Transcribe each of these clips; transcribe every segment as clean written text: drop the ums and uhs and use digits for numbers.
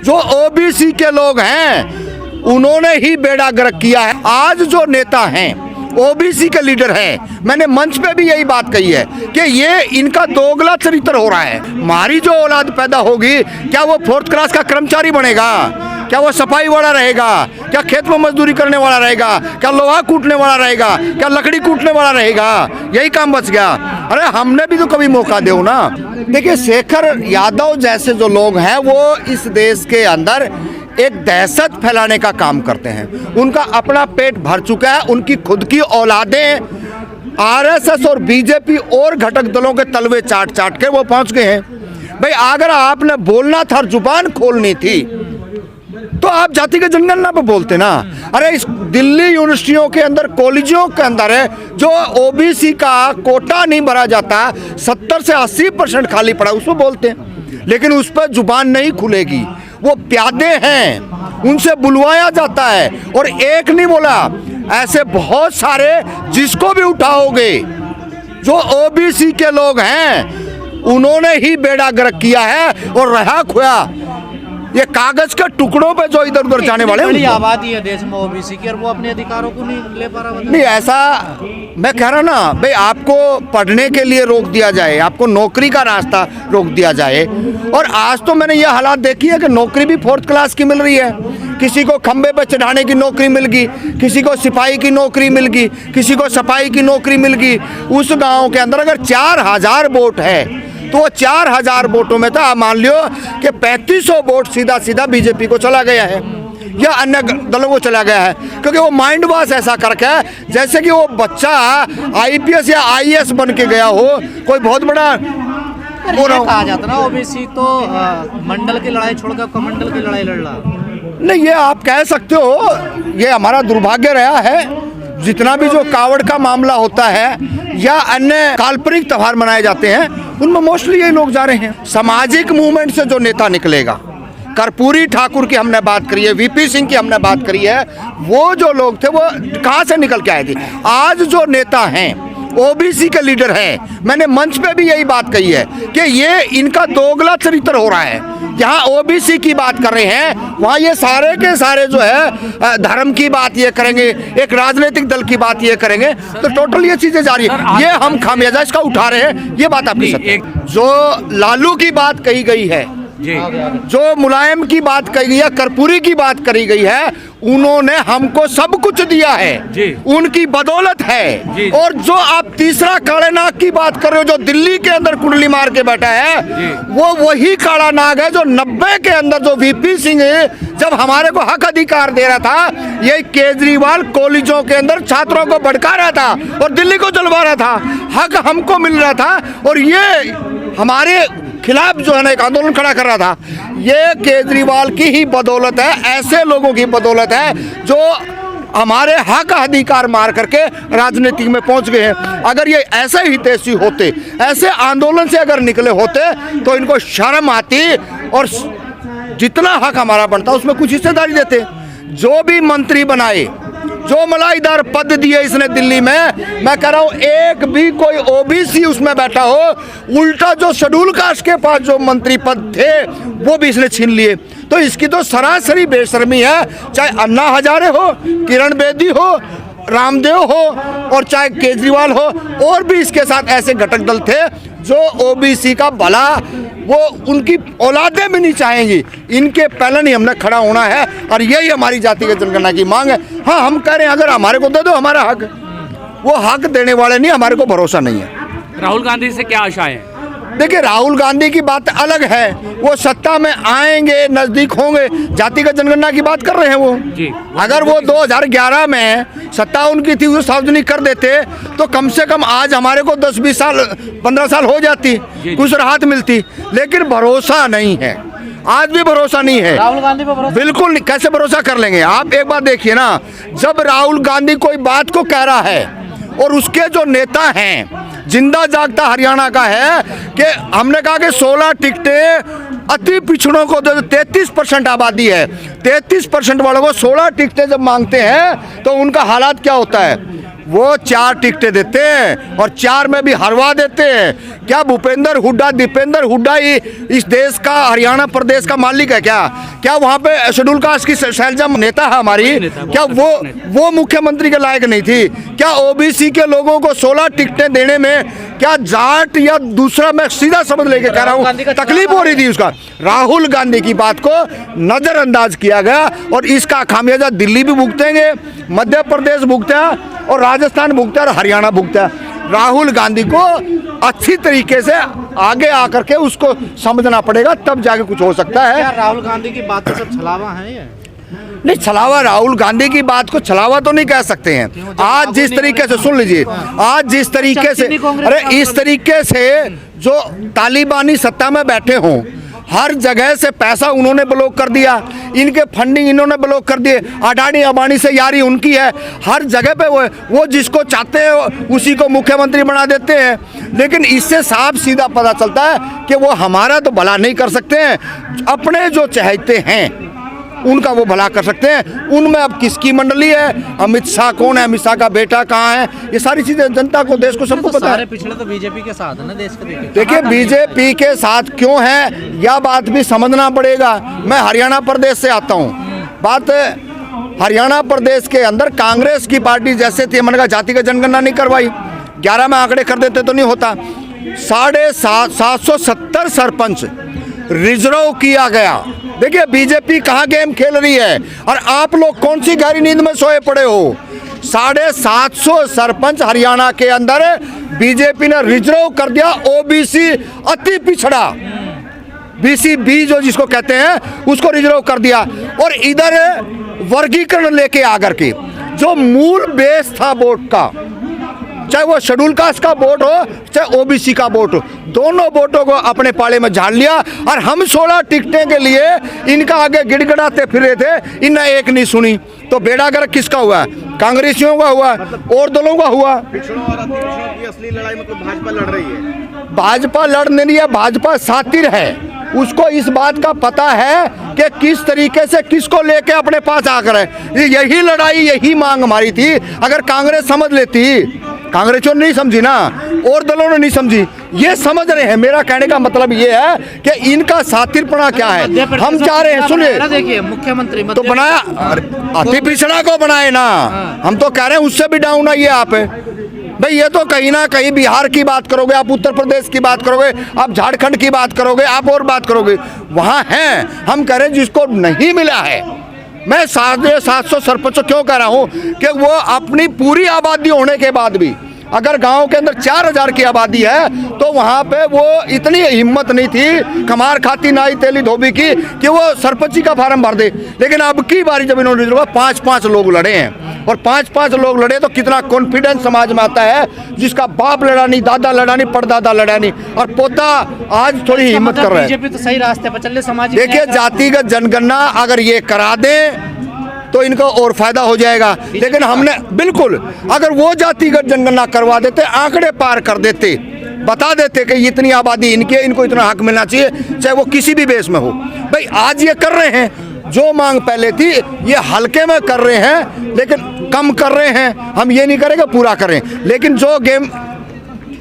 जो ओबीसी के लोग हैं उन्होंने ही बेड़ा गर्क किया है। आज जो नेता हैं ओबीसी के लीडर हैं, मैंने मंच पे भी यही बात कही है कि ये इनका दोगला चरित्र हो रहा है। हमारी जो औलाद पैदा होगी, क्या वो 4th क्लास का कर्मचारी बनेगा? क्या वो सफाई वाला रहेगा? क्या खेत में मजदूरी करने वाला रहेगा? क्या लोहा कूटने वाला रहेगा? क्या लकड़ी कूटने वाला रहेगा? यही काम बच गया। अरे हमने भी तो कभी मौका दो ना। देखिए, शेखर यादव जैसे जो लोग हैं वो इस देश के अंदर एक दहशत फैलाने का काम करते हैं। उनका अपना पेट भर चुका है। उनकी खुद की औलादें आरएसएस और बीजेपी और घटक दलों के तलवे चाट चाट के वो पहुंच गए हैं। भाई, अगर आपने बोलना था, जुबान खोलनी थी, तो आप जाति के जनगणना पे बोलते ना। अरे इस दिल्ली यूनिवर्सिटियों के अंदर, कॉलेजों के अंदर है जो ओबीसी का कोटा नहीं भरा जाता, 70 से 80% खाली पड़ा, उसमें बोलते हैं। लेकिन उस पर जुबान नहीं खुलेगी। वो प्यादे हैं, उनसे बुलवाया जाता है। और एक नहीं बोला, ऐसे बहुत सारे जिसको भी उठाओगे, जो ओबीसी के लोग हैं उन्होंने ही बेड़ा गर्क किया है। और रहा खोया ये कागज के टुकड़ों पे जो इधर उधर जाने वाले बड़ी आबादी है देश में ओबीसी की, और वो अपने अधिकारों को नहीं ले पा रहा। नहीं, ऐसा मैं कह रहा ना भाई, आपको पढ़ने के लिए रोक दिया जाए, आपको नौकरी का रास्ता रोक दिया जाए। और आज तो मैंने ये हालात देखी है कि नौकरी भी 4th क्लास की मिल रही है। किसी को खंबे पर चढ़ाने की नौकरी मिल गई, किसी को सिपाही की नौकरी मिल गई, किसी को सफाई की नौकरी मिल गई। उस गाँव के अंदर अगर 4000 वोट है तो वो 4000 वोटों में तो आप मान लियो कि 3500 वोट सीधा सीधा बीजेपी को चला गया है या अन्य दलों को चला गया है। क्योंकि वो माइंड वॉश ऐसा करके है जैसे कि वो बच्चा आईपीएस या आईएएस बन के गया हो, कोई बहुत बड़ा कहा जाता ना ओबीसी तो मंडल की लड़ाई छोड़कर कमंडल की लड़ाई लड़ रहा। नहीं, ये आप कह सकते हो, ये हमारा दुर्भाग्य रहा है। जितना भी जो कावड़ का मामला होता है या अन्य काल्पनिक त्योहार मनाए जाते हैं, उनमें मोस्टली ये लोग जा रहे हैं। सामाजिक मूवमेंट से जो नेता निकलेगा, कर्पूरी ठाकुर की हमने बात करी है, वीपी सिंह की हमने बात करी है, वो जो लोग थे वो कहाँ से निकल के आए थे? आज जो नेता हैं ओबीसी के लीडर हैं, मैंने मंच पे भी यही बात कही है कि ये इनका दोगला चरित्र हो रहा है। जहाँ ओबीसी की बात कर रहे हैं, वहाँ ये सारे के सारे जो है धर्म की बात ये करेंगे, एक राजनीतिक दल की बात ये करेंगे। तो टोटल ये चीजें जा रही है। ये हम खामियाजा इसका उठा रहे हैं, ये बात आपकी सत्य है। जो लालू की बात कही गई है, जो मुलायम की बात कही गई है, कर्पूरी की बात करी गई है, उन्होंने हमको सब कुछ दिया है, उनकी बदौलत है। और जो आप तीसरा काले नाग की बात कर रहे हो, जो दिल्ली के अंदर कुंडली मार के बैठा है, वो वही काला नाग है जो 90 के अंदर जो वीपी सिंह जब हमारे को हक अधिकार दे रहा था, ये केजरीवाल कॉलेजों के अंदर छात्रों को भड़का रहा था और दिल्ली को जलवा रहा था। हक हमको मिल रहा था और ये हमारे खिलाफ जो है ना एक आंदोलन खड़ा कर रहा था। ये केजरीवाल की ही बदौलत है, ऐसे लोगों की बदौलत है जो हमारे हक अधिकार मार करके राजनीति में पहुंच गए हैं। अगर ये ऐसे ही तेजी होते, ऐसे आंदोलन से अगर निकले होते, तो इनको शर्म आती और जितना हक हमारा बनता उसमें कुछ हिस्सेदारी देते। जो भी मंत्री बनाए, जो मलाईदार पद दिए इसने दिल्ली में, मैं कह रहा हूँ एक भी कोई ओबीसी उसमें बैठा हो। उल्टा जो शेड्यूल कास्ट के पास जो मंत्री पद थे वो भी इसने छीन लिए। तो इसकी तो सरासरी बेशर्मी है। चाहे अन्ना हजारे हो, किरण बेदी हो, रामदेव हो और चाहे केजरीवाल हो, और भी इसके साथ ऐसे घटक दल थे जो ओबीसी का भला वो उनकी औलादें भी नहीं चाहेंगी। इनके पहले नहीं हमने खड़ा होना है और यही हमारी जाति के जनगणना की मांग है। हाँ, हम कह रहे हैं अगर हमारे को दे दो हमारा हक, वो हक देने वाले नहीं, हमारे को भरोसा नहीं है। राहुल गांधी से क्या आशाएं हैं? देखिए, राहुल गांधी की बात अलग है, वो सत्ता में आएंगे, नजदीक होंगे। जातिगत जनगणना की बात कर रहे हैं वो जी। अगर वो 2011 में सत्ता उनकी थी, वो सार्वजनिक कर देते तो कम से कम आज हमारे को 10-20 साल 15 साल हो जाती, कुछ राहत मिलती। लेकिन भरोसा नहीं है, आज भी भरोसा नहीं है। राहुल गांधी पर भरोसा बिल्कुल नहीं, कैसे भरोसा कर लेंगे आप? एक बात देखिए ना, जब राहुल गांधी कोई बात को कह रहा है और उसके जो नेता हैं, जिंदा जागता हरियाणा का है कि हमने कहा कि 16 टिकटें अति पिछड़ों को दे, 33% आबादी है, 33% वालों को 16 टिकटें जब मांगते हैं तो उनका हालात क्या होता है? वो 4 टिकटें देते हैं और 4 में भी हरवा देते हैं। क्या भूपेंद्र हुड्डा, दीपेंद्र हुड्डा ही इस देश का, हरियाणा प्रदेश का मालिक है क्या? क्या वहाँ पे शेड्यूल कास्ट की शैलजा नेता है हमारी, क्या वो मुख्यमंत्री के लायक नहीं थी? क्या ओबीसी के लोगों को 16 टिकटें देने में क्या जाट या दूसरा, मैं सीधा समझ लेके कह रहा हूँ, तकलीफ हो रही थी उसका? राहुल गांधी की बात को नजरअंदाज किया गया और इसका खामियाजा दिल्ली भी भुगतेंगे, मध्य प्रदेश भुगता और राजस्थान भुगता और हरियाणा भुगता। राहुल गांधी को अच्छी तरीके से आगे आकर के उसको समझना पड़ेगा, तब जाके कुछ हो सकता है। क्या राहुल गांधी की बात तो सब छलावा है ये? नहीं, छलावा, राहुल गांधी की बात को छलावा तो नहीं कह सकते हैं। आज जिस तरीके से, सुन लीजिए, आज जिस तरीके से, अरे इस तरीके से जो तालिबानी सत्ता में बैठे हों, हर जगह से पैसा उन्होंने ब्लॉक कर दिया, इनके फंडिंग इन्होंने ब्लॉक कर दिए, अडानी अंबानी से यारी उनकी है, हर जगह पे वो जिसको चाहते हैं उसी को मुख्यमंत्री बना देते हैं। लेकिन इससे साफ सीधा पता चलता है कि वो हमारा तो भला नहीं कर सकते हैं, अपने जो चाहते हैं उनका वो भला कर सकते हैं। उनमें अब किसकी मंडली है, अमित शाह कौन है, अमित शाह का बेटा कहाँ है, ये सारी चीजें जनता को, देश को, सबको पता है। सारे पिछले तो बीजेपी के साथ है ना देश के। देखिए बीजेपी के साथ क्यों है यह बात भी समझना पड़ेगा। मैं हरियाणा प्रदेश से आता हूँ, बात हरियाणा प्रदेश के अंदर कांग्रेस की पार्टी जैसे थी, मैंने कहा जातिगत जनगणना नहीं करवाई, 11 में आंकड़े कर देते तो नहीं होता। 770 सरपंच रिजर्व किया गया। देखिए बीजेपी कहाँ गेम खेल रही है और आप लोग कौन सी गहरी नींद में सोए पड़े हो। 750 सरपंच हरियाणा के अंदर बीजेपी ने रिजर्व कर दिया, ओबीसी अति पिछड़ा, BCB जो जिसको कहते हैं उसको रिजर्व कर दिया। और इधर वर्गीकरण लेके आकर के जो मूल बेस था वोट का, चाहे वो शेड्यूल कास्ट का वोट हो चाहे ओबीसी का वोट हो, दोनों वोटों को अपने पाले में झाड़ लिया। और हम 16 टिकटें के लिए इनका आगे गिड़गिड़ाते फिर रहे थे, इनने एक नहीं सुनी। तो बेड़ा गर्क किसका हुआ? कांग्रेसियों का हुआ और दलों का हुआ। पिछड़ों और अति पिछड़ों की असली लड़ाई मतलब भाजपा लड़ रही है। भाजपा लड़ नहीं है, भाजपा सातिर है। उसको इस बात का पता है कि किस तरीके से किसको लेके अपने पास आकर है। यही लड़ाई, यही मांग हमारी थी। अगर कांग्रेस समझ लेती, कांग्रेसियों ने नहीं समझी ना, और दलों ने नहीं समझी, ये समझ रहे हैं। मेरा कहने का मतलब ये है कि इनका सातिरपना क्या है। हम चाह रहे हैं, सुनिए, देखिए मुख्यमंत्री तो बनाया, अति पिछड़ा को बनाए ना, हम तो कह रहे हैं उससे भी डाउन आइए आप। भाई ये तो कहीं ना कहीं बिहार की बात करोगे, आप उत्तर प्रदेश की बात करोगे, आप झारखंड की बात करोगे, आप और बात करोगे, वहाँ हैं। हम कह रहे हैं जिसको नहीं मिला है। मैं 750 सरपंच क्यों कह रहा हूँ कि वो अपनी पूरी आबादी होने के बाद भी, अगर गांव के अंदर 4000 की आबादी है तो वहाँ पे वो इतनी हिम्मत नहीं थी कमार खाती नाई तेली धोबी की कि वो सरपंची का फार्म भर दे। लेकिन अब की बारी जब इन्होंने 5-5 लोग लड़े हैं, और 5-5 लोग लड़े तो कितना कॉन्फिडेंस समाज में आता है, जिसका बाप लड़ा नहीं, दादा लड़ा नहीं, परदादा लड़ा नहीं, और पोता आज थोड़ी हिम्मत कर रहा है। बीजेपी तो सही रास्ते पर चल रही। समाज देखिए जातिगत जनगणना अगर ये करा दें तो इनको और फायदा हो जाएगा। लेकिन हमने बिल्कुल, अगर वो जातिगत जनगणना करवा देते, आंकड़े पार कर देते, बता देते कि इतनी आबादी इनकी है, इनको इतना हक मिलना चाहिए, चाहे वो किसी भी बेस में हो। भाई आज ये कर रहे हैं, जो मांग पहले थी ये हल्के में कर रहे हैं, लेकिन कम कर रहे हैं। हम ये नहीं करेंगे पूरा करें, लेकिन जो गेम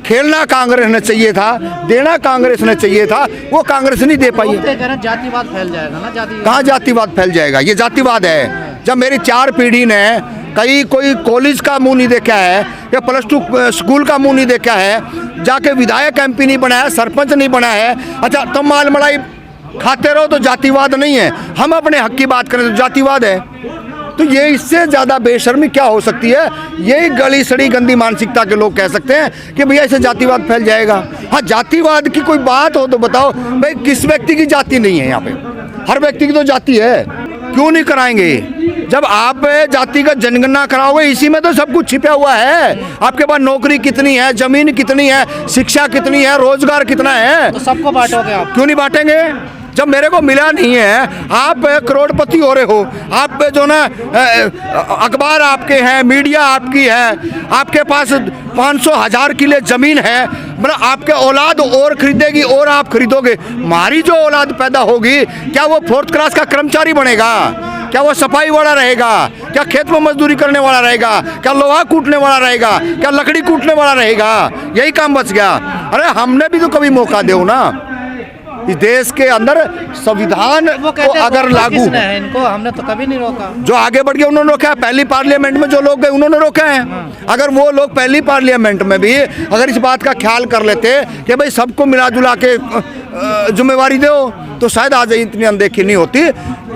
खेलना कांग्रेस ने चाहिए था, देना कांग्रेस ने चाहिए था, वो कांग्रेस नहीं दे पाई है। जातिवाद फैल जाएगा ना, कहाँ जातिवाद फैल जाएगा? ये जातिवाद है। जब मेरी 4 पीढ़ी ने कोई कॉलेज का मुंह नहीं देखा है या +2 स्कूल का मुंह नहीं देखा है, जाके विधायक MP नहीं बना है, सरपंच नहीं बना है, अच्छा तुम माल मलाई खाते रहो तो जातिवाद नहीं है। हम अपने हक की बात करें तो जातिवाद है। तो ये इससे ज़्यादा बेशर्मी क्या हो सकती है? यही गली सड़ी गंदी मानसिकता के लोग कह सकते हैं कि भैया इससे जातिवाद फैल जाएगा। हाँ, जातिवाद की कोई बात हो तो बताओ भाई, किस व्यक्ति की जाति नहीं है? यहाँ पे हर व्यक्ति की तो जाति है। क्यों नहीं कराएंगे? जब आप जातिगत जनगणना कराओगे, इसी में तो सब कुछ छिपा हुआ है। आपके पास नौकरी कितनी है, जमीन कितनी है, शिक्षा कितनी है, रोजगार कितना है, तो सबको बांटोगे आप? क्यों नहीं बांटेंगे? जब मेरे को मिला नहीं है, आप करोड़पति हो रहे हो, आप जो ना अखबार आपके हैं, मीडिया आपकी है, आपके पास 500,000 किले ज़मीन है, मतलब आपके औलाद और खरीदेगी और आप खरीदोगे। हमारी जो औलाद पैदा होगी, क्या वो 4th क्लास का कर्मचारी बनेगा? क्या वो सफाई वाला रहेगा? क्या खेत में मजदूरी करने वाला रहेगा? क्या लोहा कूटने वाला रहेगा? क्या लकड़ी कूटने वाला रहेगा? यही काम बच गया। अरे हमने भी तो कभी मौका दो ना। इस देश के अंदर संविधान वो को कहते हैं अगर रोका लागू किसने है इनको? हमने तो कभी नहीं रोका। जो आगे बढ़ गए उन्होंने रोका है। पहली पार्लियामेंट में जो लोग गए उन्होंने रोका है। अगर वो लोग पहली पार्लियामेंट में भी अगर इस बात का ख्याल कर लेते कि भाई सबको मिला जुला के जिम्मेवारी दो, तो शायद आज इतनी अनदेखी नहीं होती।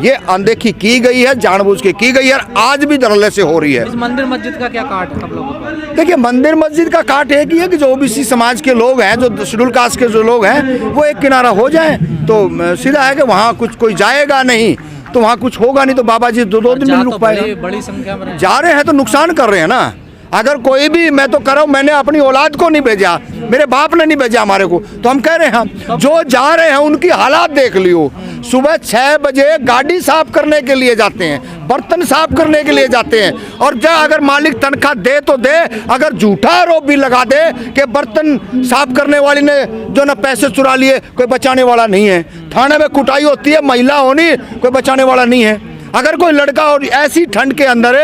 ये अनदेखी की गई है, जानबूझ के की गई है, आज भी धड़ल्ले से हो रही है। इस मंदिर मस्जिद का क्या काट है आप लोगों का? देखिए, मंदिर मस्जिद का काट एक ही है कि जो ओबीसी समाज के लोग हैं, जो शेड्यूल कास्ट के जो लोग हैं, वो एक किनारा हो जाएं। तो सीधा है कि वहाँ कुछ कोई जाएगा नहीं, तो वहाँ कुछ होगा नहीं, तो बाबा जी दो दिन नहीं रुक पाएगा। बड़ी संख्या में जा रहे हैं तो नुकसान कर रहे हैं ना। अगर कोई भी, मैं तो कर रहा हूँ, मैंने अपनी औलाद को नहीं भेजा, मेरे बाप ने नहीं भेजा हमारे को, तो हम कह रहे हैं जो जा रहे हैं उनकी हालात देख लियो। सुबह 6 बजे गाड़ी साफ करने के लिए जाते हैं, बर्तन साफ करने के लिए जाते हैं, और जब अगर मालिक तनख्वाह दे तो दे, अगर झूठा आरोप भी लगा दे कि बर्तन साफ करने वाली ने जो ना पैसे चुरा लिए, कोई बचाने वाला नहीं है। थाने में कुटाई होती है, महिला होनी, कोई बचाने वाला नहीं है। अगर कोई लड़का और ऐसी ठंड के अंदर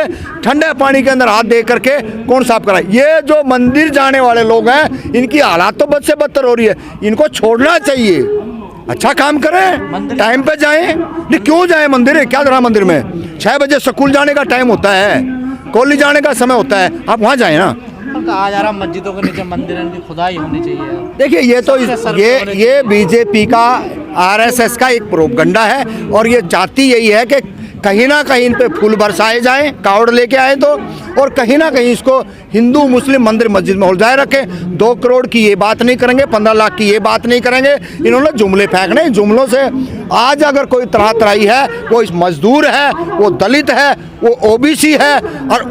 ठंडे पानी के अंदर हाथ दे करके कौन साफ कराए? ये जो मंदिर जाने वाले लोग हैं, इनकी हालात तो बद से बदतर हो रही है। इनको छोड़ना चाहिए, अच्छा काम करें, टाइम पे जाएं। नहीं क्यों जाएं मंदिर? क्या जरा मंदिर में 6 बजे स्कूल जाने का टाइम होता है, कॉलेज जाने का समय होता है, आप वहाँ जाएं ना। कहा जा रहा मस्जिदों के नीचे मंदिर की खुदाई होनी चाहिए। देखिए, ये तो ये बीजेपी का, आरएसएस का एक प्रोपगंडा है, और ये चाहती यही है कि कहीं ना कहीं इन पे फूल बरसाए जाएं, कावड़ लेके आए तो, और कहीं ना कहीं इसको हिंदू मुस्लिम मंदिर मस्जिद में उलझाए रखें। 2 करोड़ की ये बात नहीं करेंगे, 15 लाख की ये बात नहीं करेंगे। इन्होंने जुमले फेंकने, जुमलों से आज अगर कोई तरह तराई है, वो इस मजदूर है, वो दलित है, वो ओबीसी है,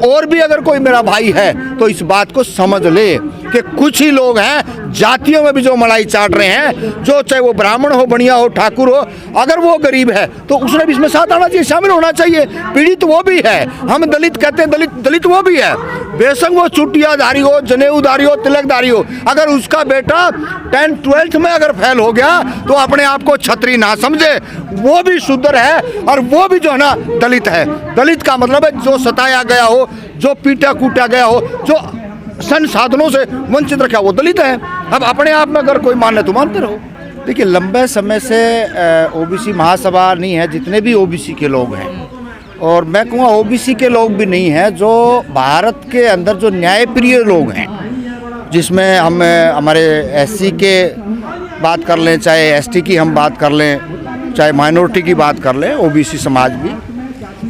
और भी अगर कोई मेरा भाई है, तो इस बात को समझ ले कि कुछ ही लोग हैं जातियों में भी जो मलाई चाट रहे हैं, जो चाहे वो ब्राह्मण हो, बनिया हो, ठाकुर हो, अगर वो गरीब है तो उसने भी इसमें साथ आना चाहिए, शामिल होना चाहिए। पीड़ित वो भी है, हम दलित कहते हैं, दलित वो भी है। बेशक वो चुटियाधारी हो, जनेऊधारी हो, तिलकधारी हो, अगर उसका बेटा 10th 12th में अगर फेल हो गया तो अपने आप को छत्री ना समझे, वो भी शूद्र है, और वो भी जो है ना दलित है। दलित का मतलब है जो सताया गया हो, जो पीटा कूटा गया हो, जो संसाधनों से वंचित रखा, वो दलित है। अब अपने आप में अगर कोई माने तो मानते रहो। देखिए, लंबे समय से ओबीसी महासभा नहीं है, जितने भी ओबीसी के लोग हैं, और मैं कहूँगा ओबीसी के लोग भी नहीं हैं, जो भारत के अंदर जो न्यायप्रिय लोग हैं, जिसमें हम हमारे एससी के बात कर लें, चाहे एसटी की हम बात कर लें, चाहे माइनॉरिटी की बात कर लें, ओबीसी समाज भी,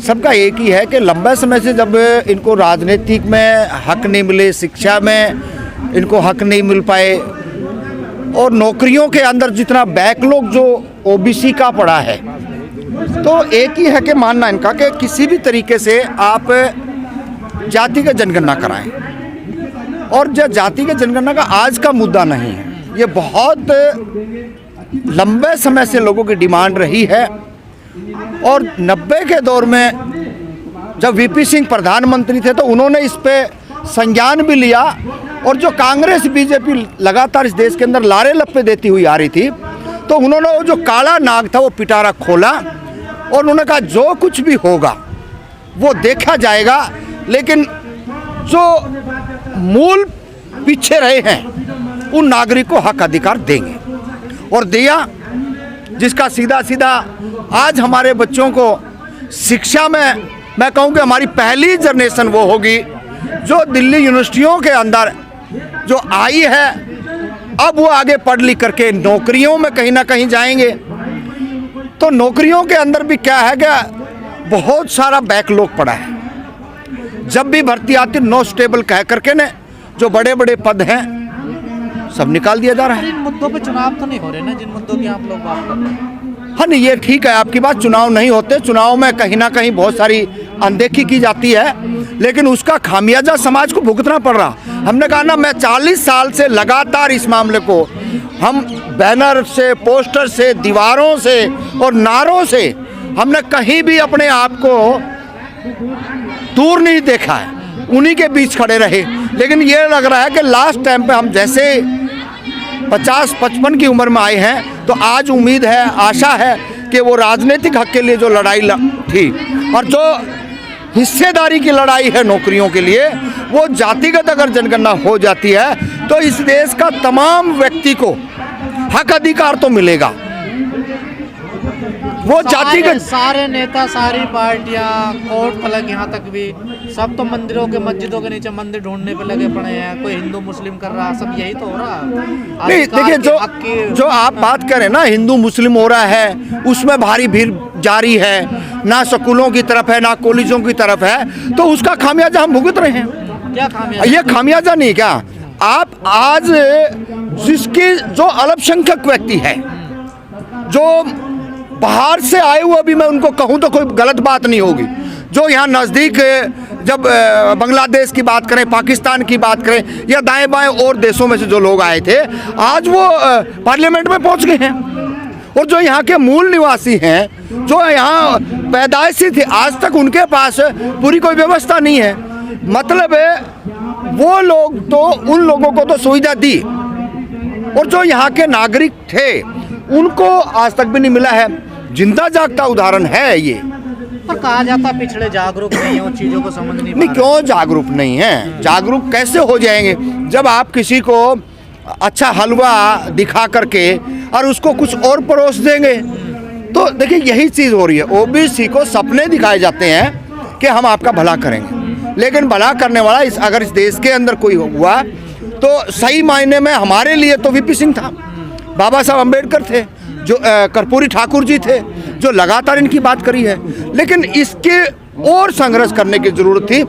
सबका एक ही है कि लंबे समय से जब इनको राजनीतिक में हक नहीं मिले, शिक्षा में इनको हक नहीं मिल पाए, और नौकरियों के अंदर जितना बैकलॉग जो ओबीसी का पड़ा है, तो एक ही है कि मानना इनका कि किसी भी तरीके से आप जाति का जनगणना कराएं। और जो जाति के जनगणना का आज का मुद्दा नहीं है, ये बहुत लंबे समय से लोगों की डिमांड रही है। और 90 के दौर में जब वीपी सिंह प्रधानमंत्री थे, तो उन्होंने इस पे संज्ञान भी लिया, और जो कांग्रेस बीजेपी लगातार इस देश के अंदर लारे लप्पे देती हुई आ रही थी, तो उन्होंने वो जो काला नाग था वो पिटारा खोला, और उन्होंने कहा जो कुछ भी होगा वो देखा जाएगा, लेकिन जो मूल पीछे रहे हैं उन नागरिक को हक अधिकार देंगे। और दिया, जिसका सीधा सीधा आज हमारे बच्चों को शिक्षा में, मैं कहूँ कि हमारी पहली जनरेशन वो होगी जो दिल्ली यूनिवर्सिटियों के अंदर जो आई है, अब वो आगे पढ़ लिख करके नौकरियों में कहीं ना कहीं जाएंगे। तो नौकरियों के अंदर भी क्या है कि बहुत सारा बैकलॉग पड़ा है। जब भी भर्ती आती, नो स्टेबल कह करके ने जो बड़े बड़े पद हैं सब निकाल दिया जा रहा है। इन मुद्दों पे चुनाव तो नहीं हो रहे ना, जिन मुद्दों की आप लोग बात कर रहे हैं। हाँ, नहीं, ये ठीक है आपकी बात, चुनाव नहीं होते, चुनाव में कहीं ना कहीं बहुत सारी अनदेखी की जाती है, लेकिन उसका खामियाजा समाज को भुगतना पड़ रहा। हमने कहा ना, मैं 40 साल से लगातार इस मामले को हम बैनर से, पोस्टर से, दीवारों से और नारों से हमने कहीं भी अपने आप को दूर नहीं देखा है, उन्हीं के बीच खड़े रहे। लेकिन ये लग रहा है कि लास्ट टाइम पे हम जैसे 50-55 की उम्र में आए हैं, तो आज उम्मीद है, आशा है कि वो राजनीतिक हक के लिए जो लड़ाई थी और जो हिस्सेदारी की लड़ाई है नौकरियों के लिए, वो जातिगत अगर जनगणना हो जाती है तो इस देश का तमाम व्यक्ति को हक अधिकार तो मिलेगा। वो जातिगत सारे नेता, सारी पार्टियां, कोर्ट तलक यहाँ तक भी सब तो मंदिरों के, मस्जिदों के नीचे मंदिर ढूंढने पे लगे पड़े हैं। कोई हिंदू मुस्लिम कर रहा, सब यही तो हो रहा है। नहीं, देखिए जो आप बात करें ना, हिंदू मुस्लिम हो रहा है, उसमें भारी भीड़ जारी है, ना स्कूलों की तरफ है ना कॉलेजों की तरफ है, तो उसका खामियाजा हम भुगत रहे हैं। क्या खामियाजा? ये खामियाजा नहीं क्या, आप आज जिसकी जो अल्पसंख्यक व्यक्ति है, जो बाहर से आए हुए, अभी मैं उनको कहूँ तो कोई गलत बात नहीं होगी, जो यहाँ नज़दीक, जब बांग्लादेश की बात करें, पाकिस्तान की बात करें या दाएं बाएं और देशों में से जो लोग आए थे, आज वो पार्लियामेंट में पहुँच गए हैं। और जो यहाँ के मूल निवासी हैं, जो यहाँ पैदाइशी थे, आज तक उनके पास पूरी कोई व्यवस्था नहीं है। मतलब वो लोग तो, उन लोगों को तो सुविधा दी, और जो यहाँ के नागरिक थे उनको आज तक भी नहीं मिला है। जिंदा जागता उदाहरण है ये। पर कहा जाता पिछड़े जागरूक नहीं है, उन चीज़ों को समझ नहीं पा रहे। क्यों जागरूक नहीं है? जागरूक कैसे हो जाएंगे जब आप किसी को अच्छा हलवा दिखा करके और उसको कुछ और परोस देंगे। तो देखिए यही चीज़ हो रही है। ओबीसी को सपने दिखाए जाते हैं कि हम आपका भला करेंगे, लेकिन भला करने वाला अगर इस देश के अंदर कोई हुआ तो सही मायने में हमारे लिए तो वीपी सिंह था, बाबा साहब अम्बेडकर थे, जो कर्पूरी ठाकुर जी थे, जो लगातार इनकी बात करी है। लेकिन इसके और संघर्ष करने की जरूरत थी।